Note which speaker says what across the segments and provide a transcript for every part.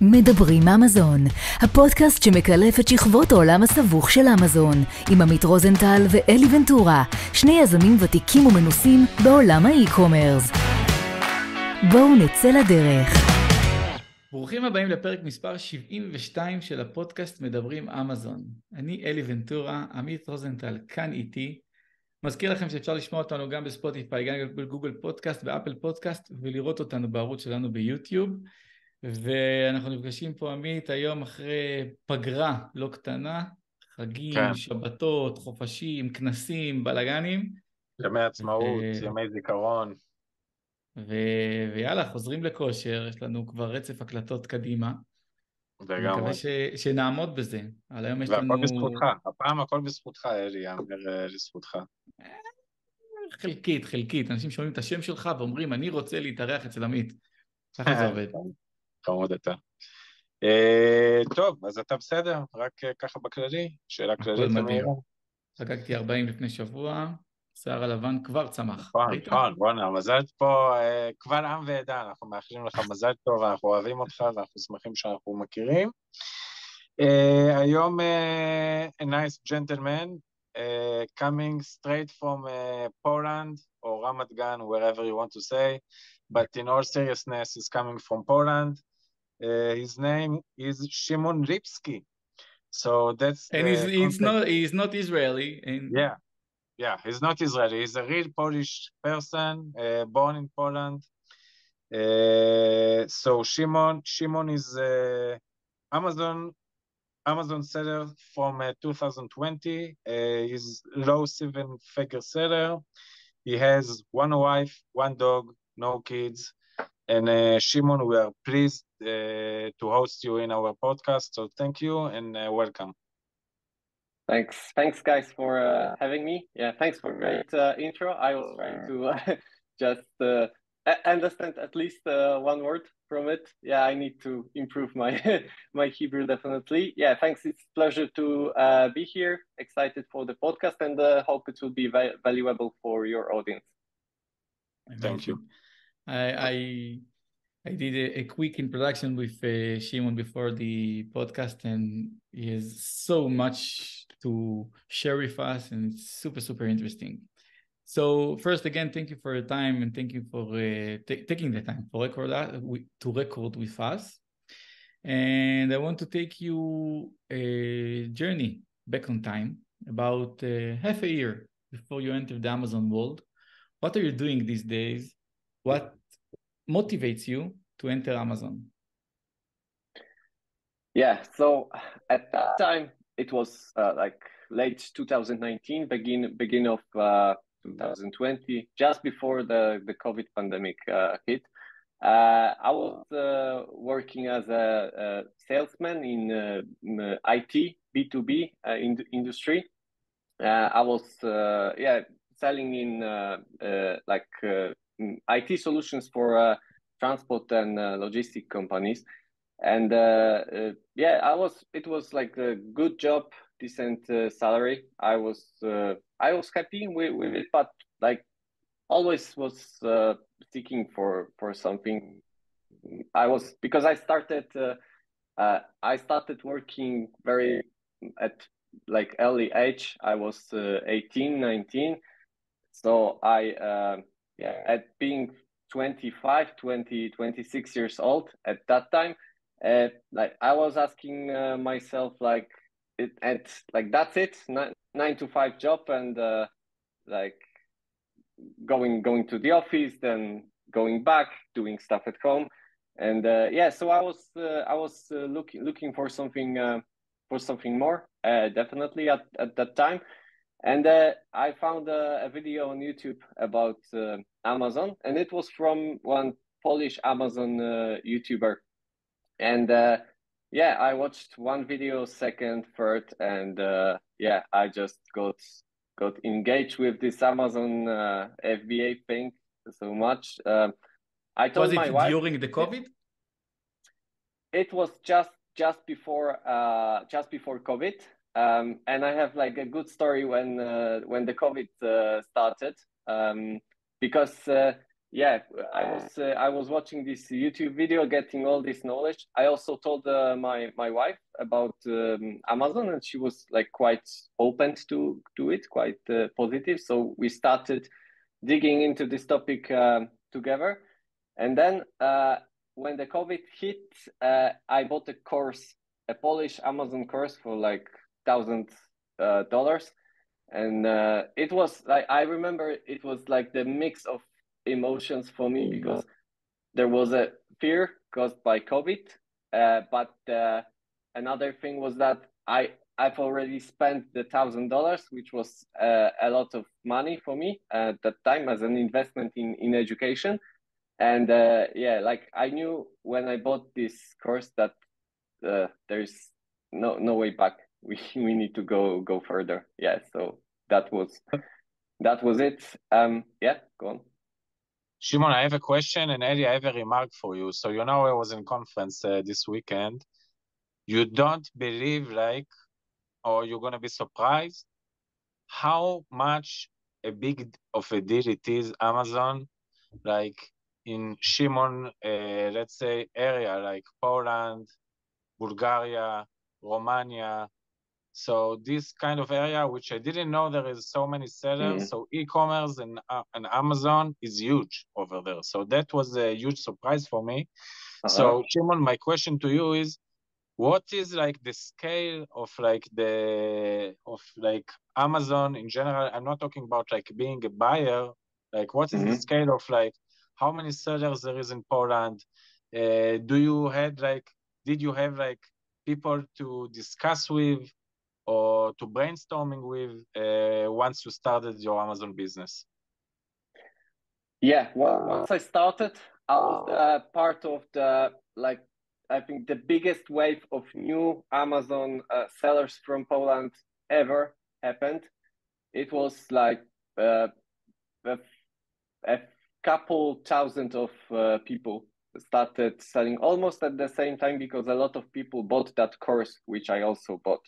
Speaker 1: מדברים אמזון, הפודקאסט שמקלף את שכבות העולם הסבוך של אמזון, עם עמית רוזנטל ואלי ונטורה, שני יזמים ותיקים ומנוסים בעולם האי-קומרס. בואו נצא לדרך.
Speaker 2: ברוכים הבאים לפרק מספר 72 של הפודקאסט מדברים אמזון. אני אלי ונטורה, עמית רוזנטל כאן איתי. מזכיר לכם שאפשר לשמוע אותנו גם בספוטיפיי, גם בגוגל פודקאסט, באפל פודקאסט, ולראות אותנו בערוץ שלנו ביוטיוב. ואנחנו נפגשים פה, עמית, היום אחרי פגרה לא קטנה, חגים, כן. שבתות, חופשים, כנסים, בלגנים.
Speaker 3: ימי עצמאות, ימי זיכרון.
Speaker 2: ויאללה, חוזרים לכושר, יש לנו כבר רצף הקלטות קדימה.
Speaker 3: לגמרי.
Speaker 2: אני מקווה שנעמוד בזה. על היום יש לנו...
Speaker 3: והכל בזכותך, הפעם הכל בזכותך, אלי, יאמר לזכותך.
Speaker 2: חלקית, אנשים שומעים את השם שלך ואומרים, אני רוצה להתארח אצל עמית. ככה זה עובד.
Speaker 3: חמוד אתה. טוב, אז אתה בסדר? רק ככה בכללי? שאלה כללית ומהירה.
Speaker 2: חגגתי 40 לפני שבוע, שיער הלבן כבר צמח.
Speaker 3: נכון, בוא'נה, מזל פה, קבל עם ועדה, אנחנו מאחלים לך מזל טוב, אנחנו אוהבים אותך ואנחנו שמחים שאנחנו מכירים. היום, a nice gentleman, coming straight from Poland, or Ramat Gan, wherever you want to say, but in all seriousness is coming from Poland. His name is ShimonLippski. So that's
Speaker 2: and he's not Israeli.
Speaker 3: Yeah, he's not Israeli. He's a real Polish person, born in Poland. So Shimon is Amazon seller from 2020. He's low seven-figure seller. He has one wife, one dog, no kids. And Shimon, we are pleased to host you in our podcast. So thank you and welcome.
Speaker 4: Thanks guys for having me. Yeah, thanks for great intro. I was trying to just understand at least one word from it. Yeah, I need to improve my my Hebrew definitely. Yeah, thanks. It's a pleasure to be here. Excited for the podcast and hope it will be valuable for your audience.
Speaker 3: Thank you.
Speaker 2: I did a quick introduction with Shimon before the podcast, and he has so much to share with us, and it's super interesting. So first, again, thank you for your time, and thank you for taking the time to record with us. And I want to take you a journey back on time, about half a year before you entered the Amazon world. What are you doing these days? What motivates you to enter Amazon?
Speaker 4: Yeah, so at that time it was like late 2019, begin of 2020, just before the COVID pandemic hit. I was working as a salesman in IT B2B industry. I was selling in IT solutions for transport and logistic companies, and it was like a good job, decent salary. I was happy with it, but like always was seeking for something. Because I started working very at like early age. I was 18, 19, so at being 25, 20, 26 years old at that time, I was asking myself that's it, 9 to 5 job, and going to the office, then going back, doing stuff at home, and so I was looking for something more, definitely at that time. And I found a video on YouTube about Amazon, and it was from one Polish Amazon YouTuber. And I watched one video, second, third, and I just got engaged with this Amazon FBA thing so much. I told my wife. Was
Speaker 2: it during the COVID?
Speaker 4: It was just before COVID. And I have like a good story when the COVID started, because yeah, I was watching this YouTube video, getting all this knowledge. I also told my wife about Amazon, and she was like quite open to it, quite positive. So we started digging into this topic together. And then when the COVID hit, I bought a course, a Polish Amazon course for like $1,000. And it was like, I remember it was like the mix of emotions for me, because there was a fear caused by COVID. But another thing was that I've already spent the $1,000, which was a lot of money for me at that time as an investment in education. And yeah, like I knew when I bought this course that there's no way back. We need to go further. Yeah, so that was it. Yeah, go on.
Speaker 3: Shimon, I have a question, and Eddie, I have a remark for you. So, I was in conference this weekend. You don't believe, like, or you're going to be surprised how much a big of a deal it is, Amazon, like in Shimon, let's say, area, like Poland, Bulgaria, Romania. So this kind of area, which I didn't know there is so many sellers. So e-commerce and Amazon is huge over there. So that was a huge surprise for me. So Shimon, my question to you is, what is like the scale of like Amazon in general? I'm not talking about like being a buyer. Like, what is the scale of like how many sellers there is in Poland? Did you have like people to discuss with or to brainstorming with once you started your Amazon business?
Speaker 4: Yeah, well, once I started, I was part of the, like, I think the biggest wave of new Amazon sellers from Poland ever happened. It was like a couple thousand of people started selling almost at the same time, because a lot of people bought that course, which I also bought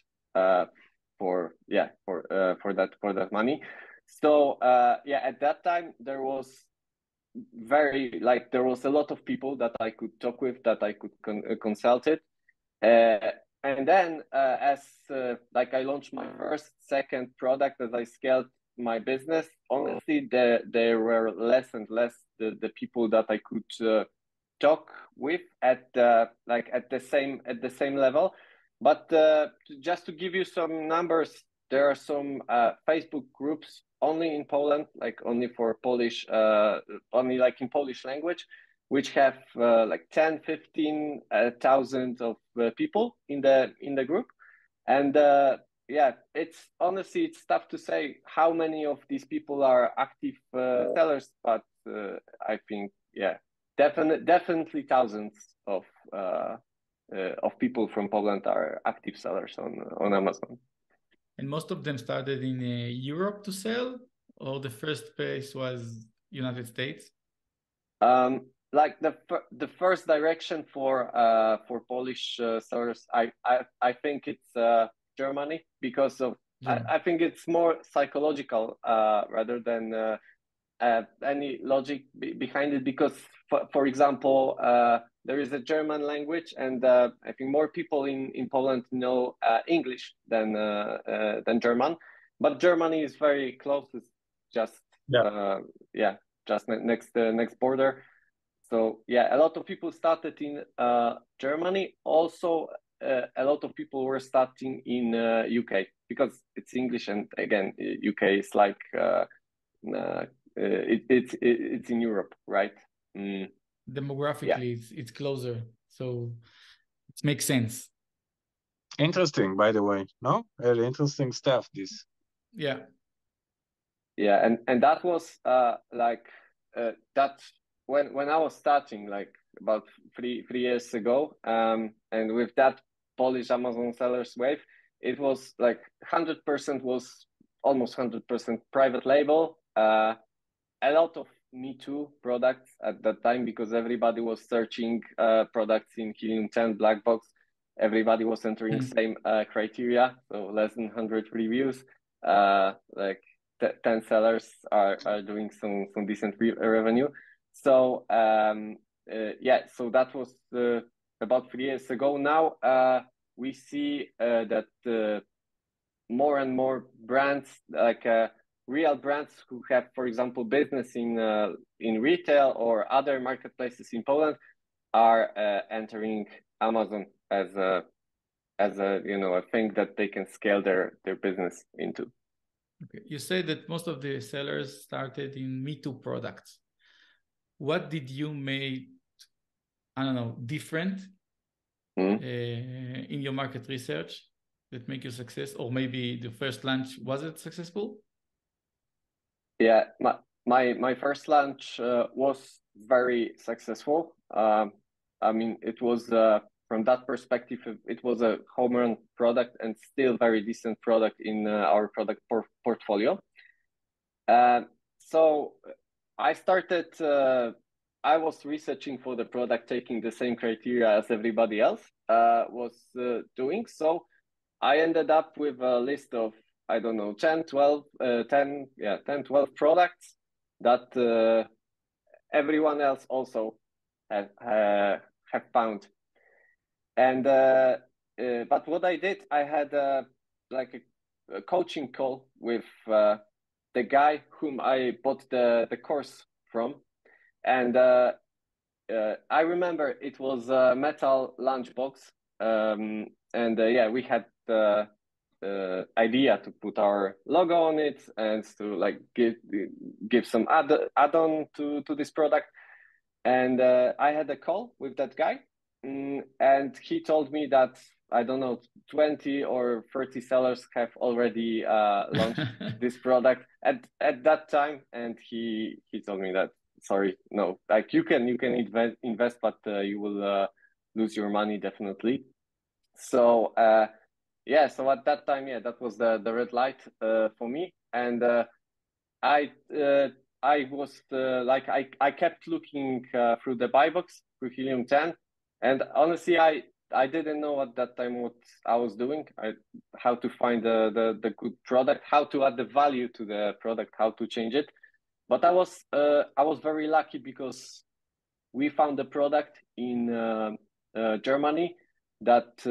Speaker 4: for that money. So yeah, at that time there was a lot of people that I could talk with, that I could consult it. And then as I launched my second product, as I scaled my business, honestly, there were less and less the people that I could talk with at the same level. But just to give you some numbers, there are some Facebook groups only in Poland, like only for Polish, only like in Polish language, which have like 10-15,000 of people in the group. And yeah, it's tough to say how many of these people are active sellers, but I think, yeah, definitely thousands of people from Poland are active sellers on Amazon.
Speaker 2: And most of them started in Europe to sell, or the first place was United States?
Speaker 4: Like the first direction for Polish sellers, I think it's Germany, because of I think it's more psychological rather than any logic behind it, because for example, there is a German language, and I think more people in Poland know English than German, but Germany is very close. It's just just next border. So yeah, a lot of people started in Germany. Also, a lot of people were starting in UK, because it's English, and again, UK is like it's in Europe, right?
Speaker 2: Demographically, it's closer, so it makes sense.
Speaker 3: Interesting, by the way. No, very interesting stuff. This.
Speaker 4: Yeah, and that was that when I was starting, like about three years ago, and with that Polish Amazon sellers wave, it was like 100% was almost 100% private label. A lot of Me Too products at that time, because everybody was searching products in Helium 10 black box. Everybody was entering same criteria, so less than 100 reviews. Like 10 sellers are doing some decent revenue. So so that was about 3 years ago. Now we see that more and more brands, like real brands who have, for example, business in retail or other marketplaces in Poland, are entering Amazon as a a thing that they can scale their business into.
Speaker 2: Okay. You said that most of the sellers started in Me Too products. What did you make, I don't know, different in your market research that make you success? Or maybe the first launch, was it successful?
Speaker 4: Yeah, my first launch was very successful. I mean, it was from that perspective, it was a home run product and still very decent product in our product portfolio. So I started. I was researching for the product, taking the same criteria as everybody else was doing. So I ended up with a list of, I don't know, 10, 12 products that everyone else also have found. And but what I did, I had like a coaching call with the guy whom I bought the course from. And I remember it was a metal lunchbox. We had the idea to put our logo on it and to like give some add-on to this product. And I had a call with that guy, and he told me that, I don't know, 20 or 30 sellers have already launched this product at that time. And he told me that, sorry, no, like you can invest, but you will lose your money definitely. So so at that time, that was the red light for me. And I was I kept looking through the buy box, through Helium 10, and honestly, I didn't know at that time what I was doing, how to find the good product, how to add the value to the product, how to change it. But I was very lucky because we found a product in Germany that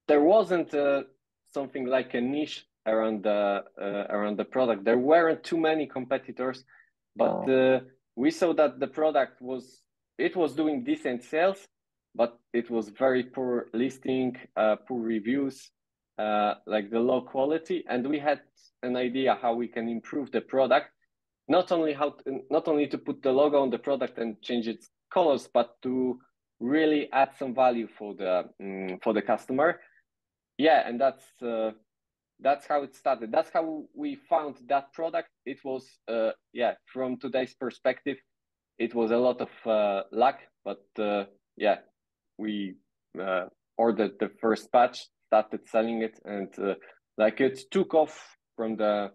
Speaker 4: there wasn't something like a niche around the product. There weren't too many competitors, but we saw that the product was doing decent sales, but it was very poor listing, poor reviews, like the low quality. And we had an idea how we can improve the product, not only to put the logo on the product and change its colors, but to really add some value for the customer. Yeah, and that's how it started. That's how we found that product. It was from today's perspective, it was a lot of luck, but we ordered the first batch, started selling it, and it took off from the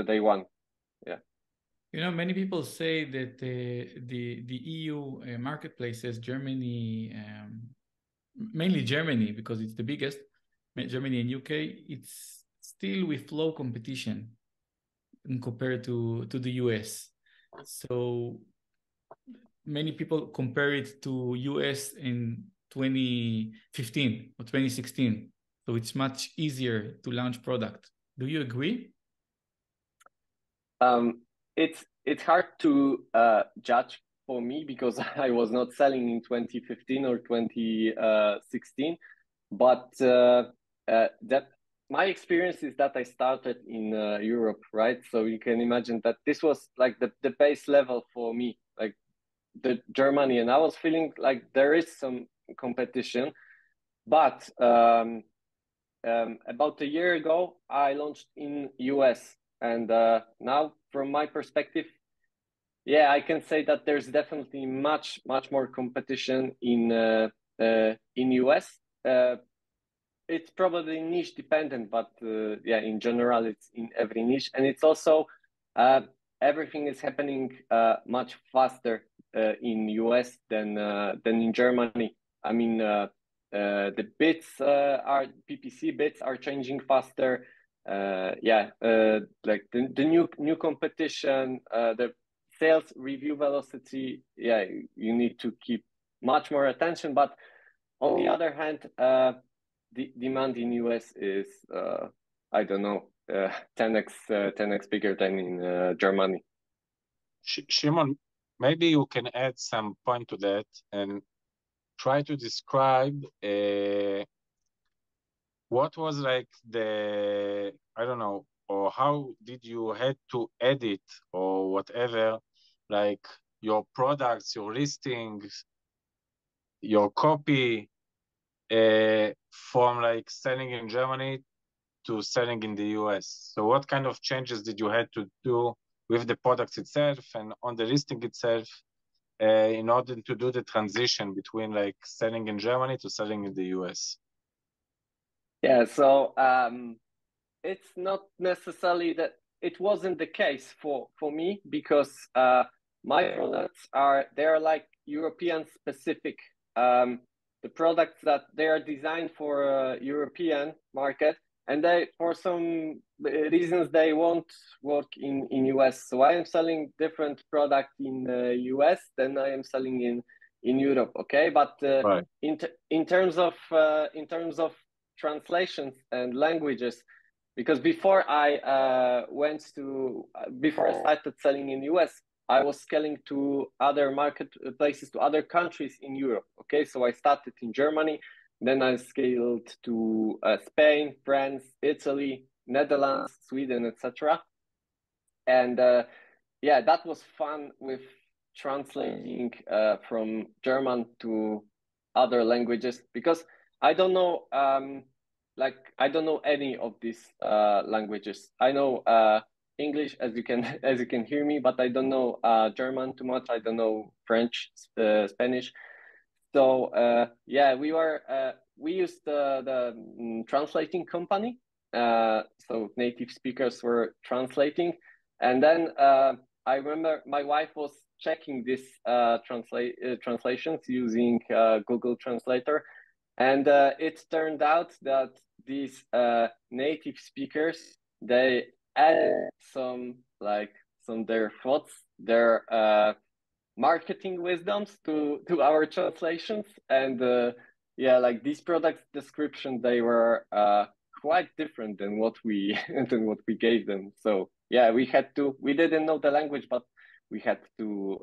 Speaker 4: day one. Yeah.
Speaker 2: You know, many people say that the EU marketplaces, Germany, mainly Germany, because it's the biggest, Germany and UK, it's still with low competition compared to the US. So many people compare it to US in 2015 or 2016. So it's much easier to launch product. Do you agree?
Speaker 4: It's hard to judge for me because I was not selling in 2015 or 2016, but that my experience is that I started in Europe, right? So you can imagine that this was like the base level for me, like the Germany, and I was feeling like there is some competition, but about a year ago I launched in US, and now from my perspective, I can say that there's definitely much more competition in US. It's probably niche dependent, but in general, it's in every niche, and it's also everything is happening much faster in US than in Germany. I mean, the bids PPC bids are changing faster. Like the new competition, the sales review velocity, yeah, you need to keep much more attention. But on the other hand, the demand in US is, I don't know, 10x bigger than in Germany.
Speaker 3: Shimon, maybe you can add some point to that and try to describe what was like the, I don't know, or how did you had to edit or whatever, like your products, your listings, your copy, from like selling in Germany to selling in the US. So what kind of changes did you had to do with the products itself and on the listing itself in order to do the transition between like selling in Germany to selling in the US?
Speaker 4: Yeah, so it's not necessarily that it wasn't the case for me, because my products they're like European specific. The products that they are designed for a European market, and they, for some reasons, they won't work in US. So I am selling different product in US than I am selling in Europe. Okay, but
Speaker 3: Right.
Speaker 4: in terms of translations and languages, because before I started selling in US, I was scaling to other marketplaces, to other countries in Europe. Okay, so I started in Germany, then I scaled to Spain, France, Italy, Netherlands, Sweden, etc. And yeah, that was fun with translating from German to other languages, because I don't know, I don't know any of these languages. I know English, as you can hear me, but I don't know German too much. I don't know French, Spanish. So yeah, we used the translating company. So native speakers were translating, and then I remember my wife was checking these translations using Google Translator, and it turned out that these native speakers, they added some their thoughts, their marketing wisdoms to our translations, and yeah, like these product descriptions, they were quite different than what we gave them. So yeah, we didn't know the language, but we had to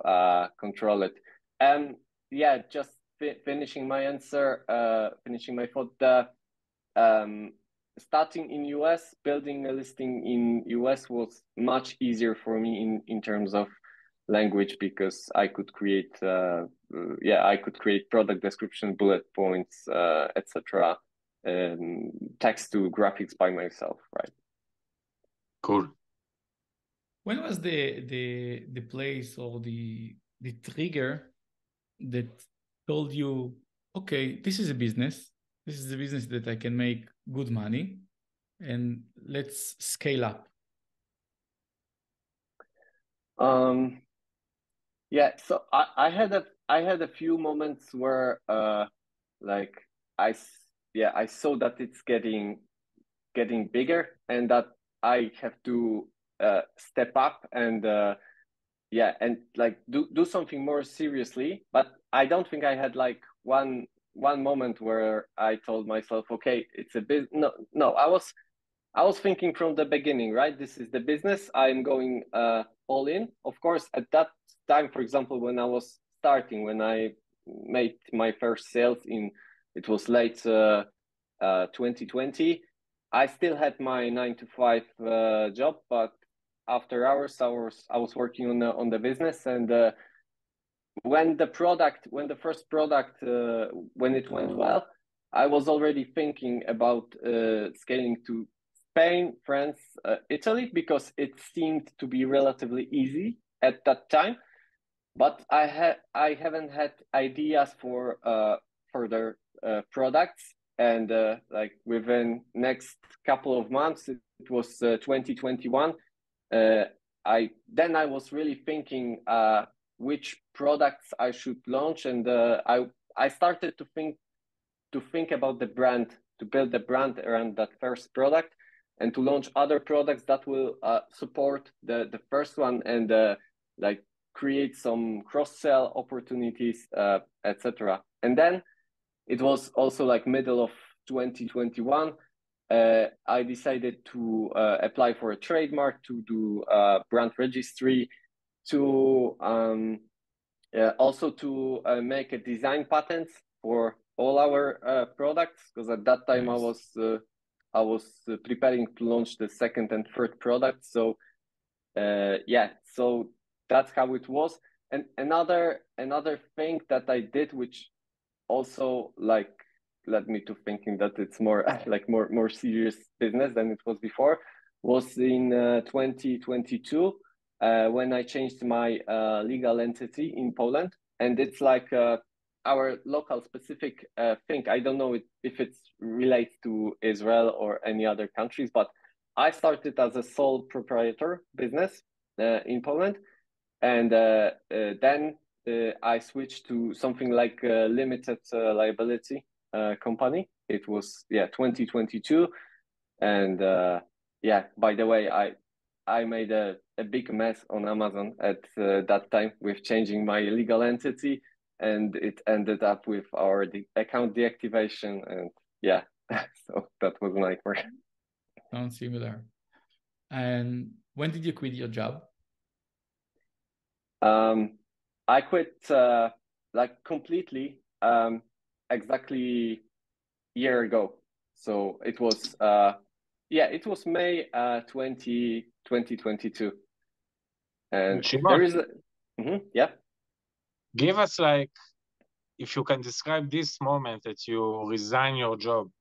Speaker 4: control it. And yeah, just finishing my answer, finishing my thought. Starting in US, building a listing in US was much easier for me in terms of language, because I could create product description, bullet points, etc., text to graphics by myself, right?
Speaker 3: Cool.
Speaker 2: When was the place or the trigger that told you, okay, this is a business that I can make good money, and let's scale up?
Speaker 4: Yeah, so I had a few moments where like I saw that it's getting bigger, and that I have to step up and and like do something more seriously. But I don't think I had like one moment where I told myself, okay, it's a business. No, I was thinking from the beginning, right? This is the business. I'm going all in. Of course, at that time, for example, when I was starting, when I made my first sales it was late 2020. I still had my 9-to-5 job, but after hours, I was working on the business. And when the first product, when it went well, I was already thinking about scaling to Spain, France, Italy, because it seemed to be relatively easy at that time. But I haven't had ideas for further products, and like within next couple of months, it was 2021. I was really thinking which products I should launch, and I started to think about the brand, to build the brand around that first product, and to launch other products that will support the first one, and like create some cross-sell opportunities, etc. And then it was also like middle of 2021. I decided to apply for a trademark, to do brand registry, to also to make a design patent for all our products, because at that time nice. I was preparing to launch the second and third product. So so that's how it was. And another thing that I did, which also like led me to thinking that it's more like more serious business than it was before, was in 2022 when I changed my legal entity in Poland. And it's like our local specific thing. I don't know if it relates to Israel or any other countries, but I started as a sole proprietor business in Poland. And then I switched to something like a limited liability company. It was 2022, and by the way, I made a big mess on Amazon at that time with changing my legal entity, and it ended up with our account deactivation, and so that was a nightmare.
Speaker 2: Sounds similar. And when did you quit your job?
Speaker 4: I quit like completely exactly a year ago. So it was it was May 2022. And
Speaker 3: Shimon,
Speaker 4: there is
Speaker 3: give us like, if you can describe this moment that you resign your job.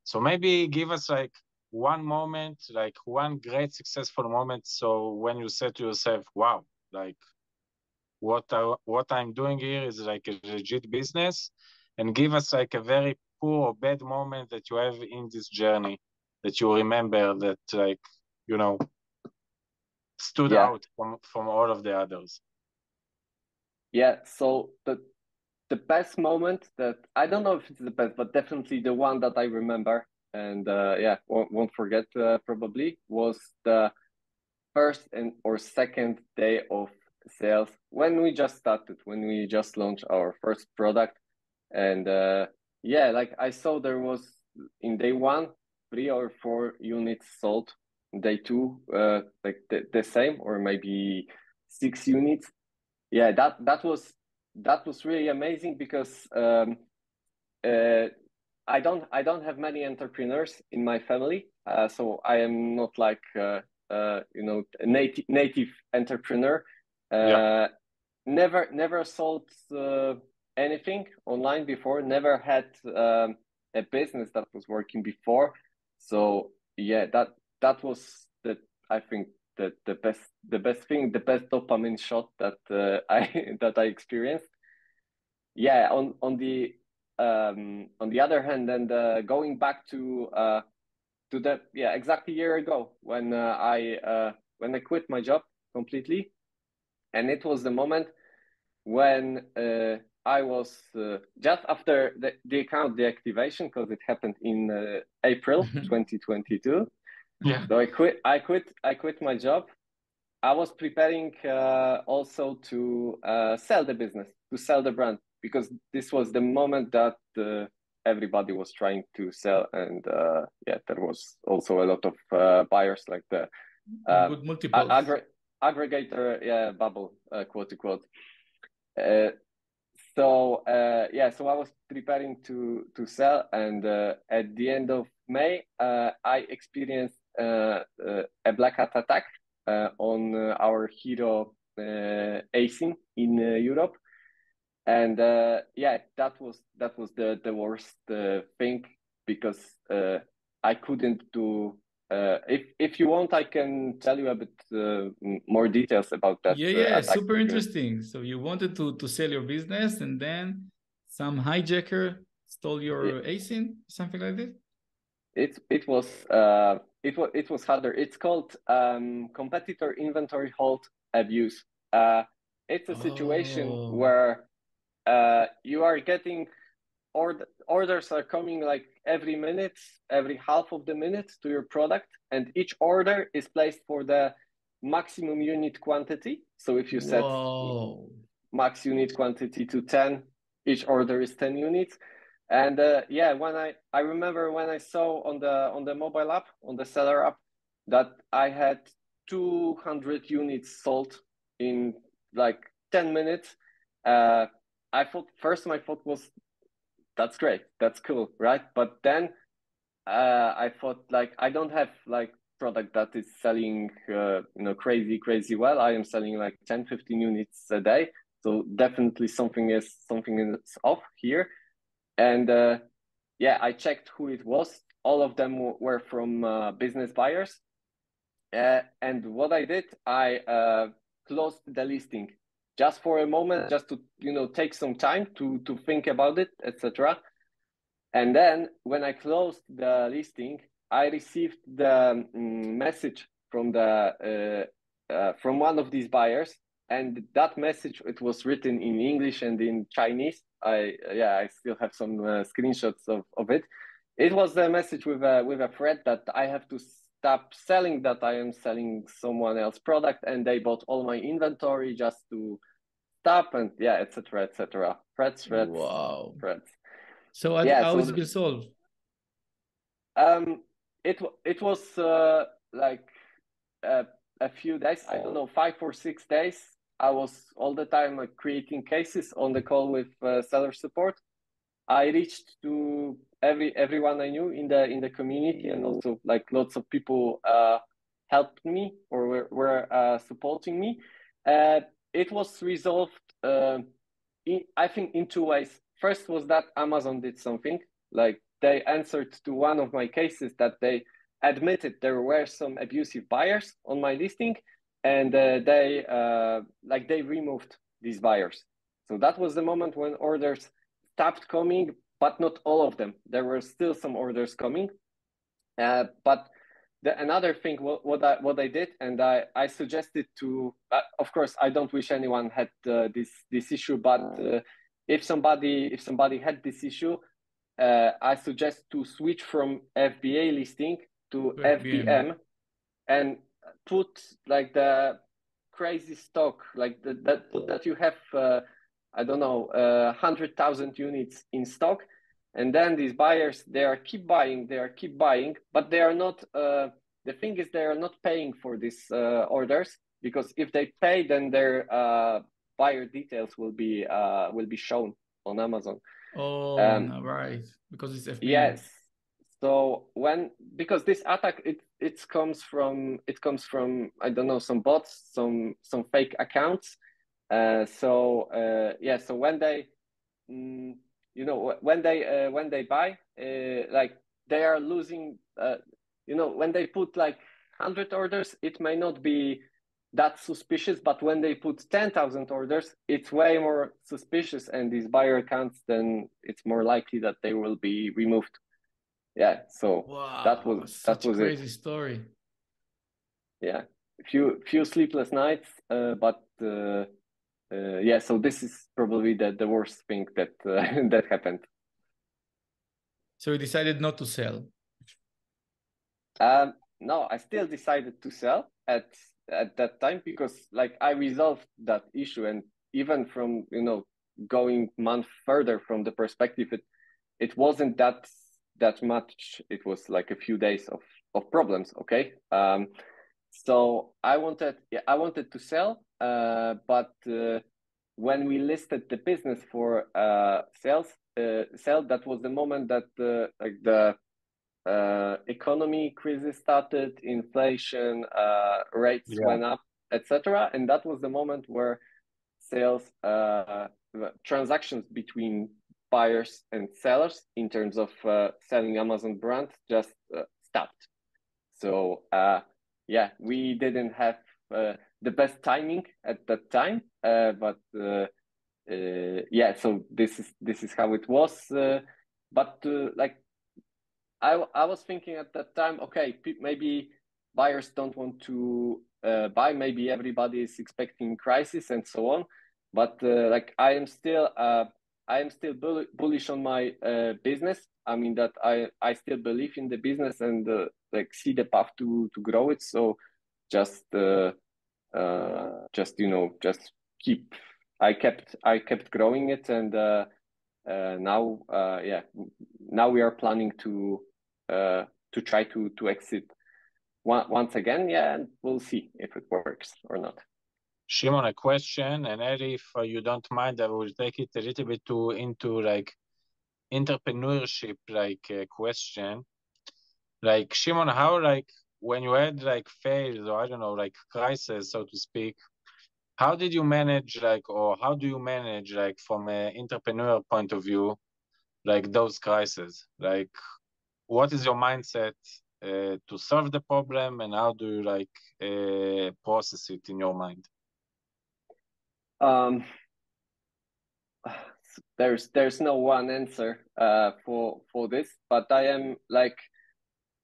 Speaker 3: So maybe give us like one moment, like one great successful moment. So when you said to yourself, wow, like what I'm doing here is like a legit business, and give us like a very poor or bad moment that you have in this journey that you remember that like, you know, stood out from all of the others.
Speaker 4: Yeah, so the best moment that, I don't know if it's the best, but definitely the one that I remember and won't forget probably, was the first or second day of sales when we just started, when we just launched our first product. And like I saw there was in day one 3 or 4 units sold. Day two like the same, or maybe 6 units. That was really amazing, because I don't have many entrepreneurs in my family, so I am not like a native entrepreneur. Never sold anything online before, never had a business that was working before. So that was I think the best thing, the best dopamine shot that I experienced. On the other hand, and going back to the exactly a year ago when I quit my job completely. And it was the moment when I was just after the account deactivation, because it happened in April 2022. So I quit my job. I was preparing also to sell the business, to sell the brand, because this was the moment that everybody was trying to sell, and there was also a lot of buyers, like the
Speaker 2: good multiples.
Speaker 4: Aggregator bubble, quote unquote. So I was preparing to sell, and at the end of May I experienced a black hat attack on our hero ASIN in Europe. And that was the worst thing, because I couldn't do. If you want, I can tell you a bit more details about that.
Speaker 2: Super interesting. So you wanted to sell your business, and then some hijacker stole your ASIN, something like this.
Speaker 4: It was harder. It's called competitor inventory hold abuse. It's a situation where you are getting orders are coming like every minute, every half of the minute to your product, and each order is placed for the maximum unit quantity. So if you set max unit quantity to 10, each order is 10 units. And when I remember when I saw on the mobile app, on the seller app, that I had 200 units sold in like 10 minutes. My thought was, that's great, that's cool, right? But then I thought, like, I don't have like product that is selling crazy well. I am selling like 10-15 units a day, so definitely something is off here. And I checked who it was. All of them were from business buyers. And what I did, I closed the listing just for a moment, just to take some time to think about it, etc. And then when I closed the listing, I received the message from from one of these buyers, and that message, it was written in English and in Chinese. I still have some screenshots of it. It was a message with a threat that I have to stop selling, that I am selling someone else's product, and they bought all my inventory just to stop, and etc. Threats.
Speaker 2: Wow.
Speaker 4: Threats.
Speaker 2: So how is it resolved?
Speaker 4: It was like a few days, I don't know, 5 or 6 days. I was all the time creating cases on the call with seller support. I reached to everyone I knew in the community, and also like lots of people helped me or were supporting me. It was resolved, I think, in 2 ways. First was that Amazon did something, like they answered to one of my cases, that they admitted there were some abusive buyers on my listing, and they removed these buyers. So that was the moment when orders stopped coming, but not all of them. There were still some orders coming. But another thing, what I did, and I suggested to, of course, I don't wish anyone had this issue, but if somebody had this issue, I suggest to switch from FBA listing to FBM, and put like the crazy stock, like that you have, 100,000 units in stock, and then these buyers, they keep buying, but they are not. The thing is, they are not paying for these orders, because if they pay, then their buyer details will be shown on Amazon.
Speaker 2: Oh, right, because it's FBA.
Speaker 4: Yes. So because this attack, it comes from I don't know, some bots, some fake accounts. So when they when they buy, like they are losing, when they put like 100 orders, it may not be that suspicious, but when they put 10,000 orders, it's way more suspicious, and these buyer accounts, then it's more likely that they will be removed. Yeah, so
Speaker 2: wow,
Speaker 4: that was
Speaker 2: a crazy
Speaker 4: it.
Speaker 2: story.
Speaker 4: Yeah, few sleepless nights, but so this is probably the worst thing that that happened.
Speaker 2: So you decided not to sell?
Speaker 4: No, I still decided to sell at that time, because like I resolved that issue, and even from going month further from the perspective, it wasn't that much. It was like a few days of problems. Okay, so I wanted to sell, but when we listed the business for sale, that was the moment that like the economy crisis started, inflation, rates went up, etc. And that was the moment where sales, transactions between buyers and sellers in terms of selling Amazon brand just stopped. So we didn't have the best timing at that time, but so this is how it was. But like I was thinking at that time, okay, maybe buyers don't want to buy, maybe everybody is expecting crisis and so on, but like I am still bullish on my business. I mean that I still believe in the business, and like see the path to grow it. So just just I kept growing it, and now we are planning to try to exit once again, and we'll see if it works or not.
Speaker 3: Shimon, a question, and Eddie, if you don't mind, I will take it a little bit into like entrepreneurship, like question. Like Shimon, how, like when you had like fails, or I don't know, like crisis, so to speak, how did you manage, like, or how do you manage, like, from an entrepreneur point of view, like those crises? Like, what is your mindset to solve the problem, and how do you like process it in your mind?
Speaker 4: There's no one answer for this, but I am like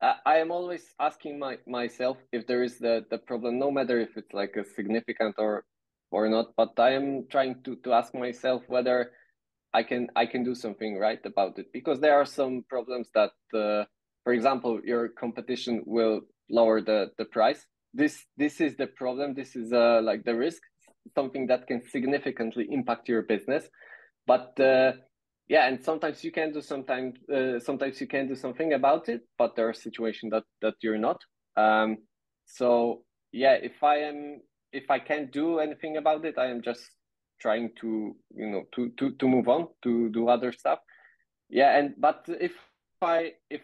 Speaker 4: I am always asking myself if there is the problem, no matter if it's like a significant or not. But I am trying to ask myself whether I can do something right about it, because there are some problems that, for example, your competition will lower the price. This is the problem. This is like the risk, something that can significantly impact your business. But and sometimes you can do sometimes you can do something about it, but there are situations that you're not. So yeah, if I can't do anything about it, I am just trying to to move on, to do other stuff. But if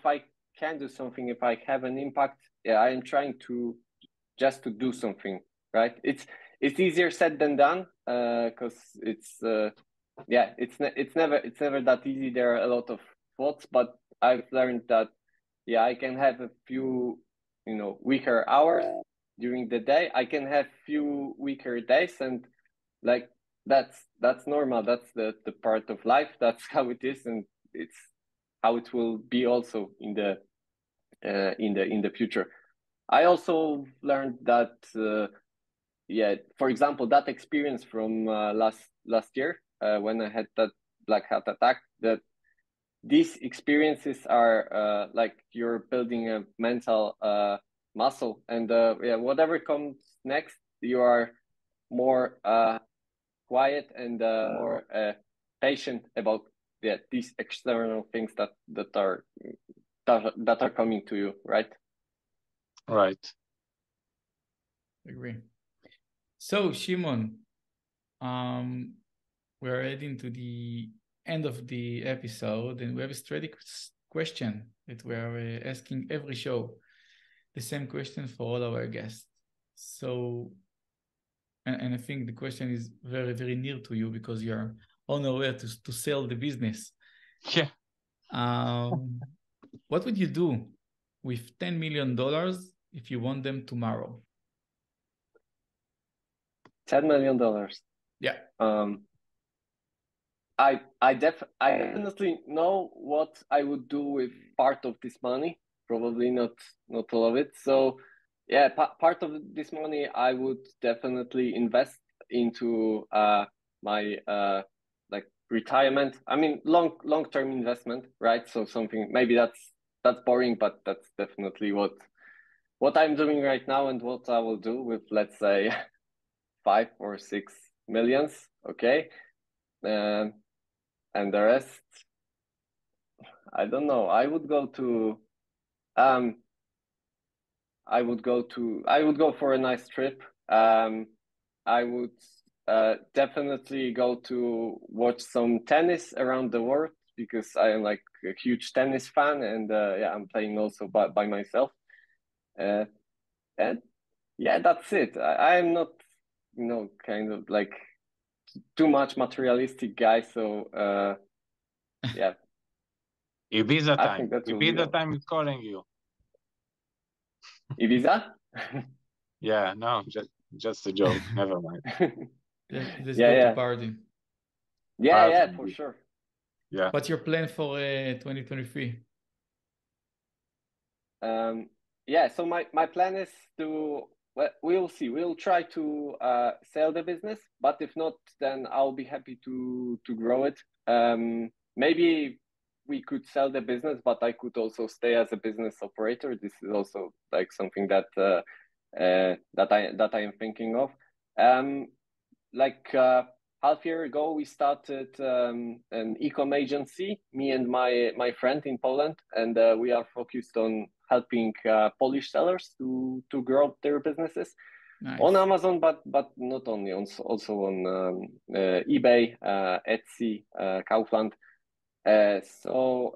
Speaker 4: I can do something, if I have an impact, I am trying to do something, right? It's easier said than done, because it's never that easy. There are a lot of thoughts, but I've learned that I can have a few weaker hours during the day. I can have few weaker days, and like that's normal. That's the part of life. That's how it is, and it's how it will be also in the future. I also learned that for example, that experience from last year, when I had that black hat attack, that these experiences are like you're building a mental muscle, and whatever comes next, you are more quiet and more patient about these external things that are coming to you, right?
Speaker 3: Right.
Speaker 2: Agree. So Shimon, we're heading to the end of the episode, and we have a strategic question that we are asking every show. The same question for all our guests. So, and I think the question is very, very near to you, because you're on the way to sell the business.
Speaker 3: Yeah.
Speaker 2: What would you do with $10 million if you want them tomorrow?
Speaker 4: $10 million.
Speaker 2: Yeah.
Speaker 4: I definitely know what I would do with part of this money. Probably not all of it. So yeah, part of this money I would definitely invest into my like retirement. I mean, long-term investment, right? So something, maybe that's boring, but that's definitely what I'm doing right now, and what I will do with, let's say, 5 or 6 millions. Okay. And the rest, I don't know. I would go for a nice trip. I would definitely go to watch some tennis around the world, because I am like a huge tennis fan, and I'm playing also by myself. And that's it. I am not, kind of like too much materialistic guy. So
Speaker 3: Ibiza
Speaker 4: I
Speaker 3: time.
Speaker 4: think that will
Speaker 3: Ibiza time is calling you.
Speaker 4: Ibiza?
Speaker 3: Yeah, no, just a joke. Never mind.
Speaker 2: Let's go to party.
Speaker 4: Yeah, for sure.
Speaker 3: Yeah.
Speaker 2: What's your plan for 2023?
Speaker 4: So my plan is to, we will see. We'll try to sell the business, but if not, then I'll be happy to grow it. Maybe we could sell the business, but I could also stay as a business operator. This is also like something that that I am thinking of. Half year ago, we started an e-com agency, me and my friend in Poland, and we are focused on helping Polish sellers to grow their businesses. Nice. On Amazon, but not only, also on eBay, Etsy, Kaufland. So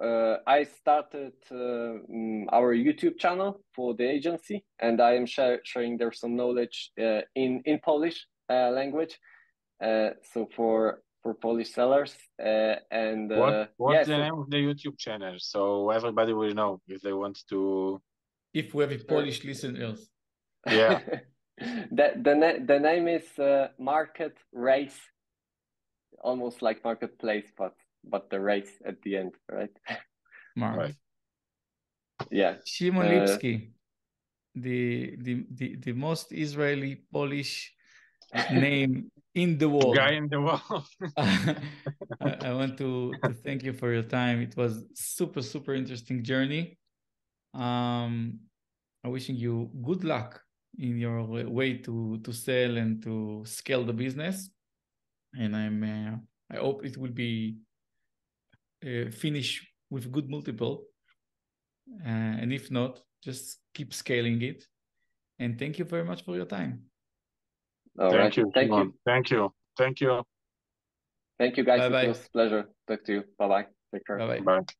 Speaker 4: I started our YouTube channel for the agency, and I am sharing there some knowledge in Polish language. So for Polish sellers. And
Speaker 3: what's the name of the YouTube channel, so everybody will know if they want to?
Speaker 2: If we have Polish listeners.
Speaker 3: Yeah.
Speaker 4: The name is Market Race, almost like marketplace, but the race at the end, right?
Speaker 2: Right.
Speaker 4: Yeah.
Speaker 2: Shimon Lippski, the most Israeli Polish name in the world.
Speaker 3: Guy in the world.
Speaker 2: I want to thank you for your time. It was super interesting journey. I'm wishing you good luck in your way to sell and to scale the business, and I hope it will be finished with good multiple, and if not, just keep scaling it. And thank you very much for your time.
Speaker 4: Thank you.
Speaker 3: Thank you, guys.
Speaker 4: Bye-bye. It was a pleasure. Talk to you. Bye-bye. Take care.
Speaker 2: Bye-bye.
Speaker 3: Bye.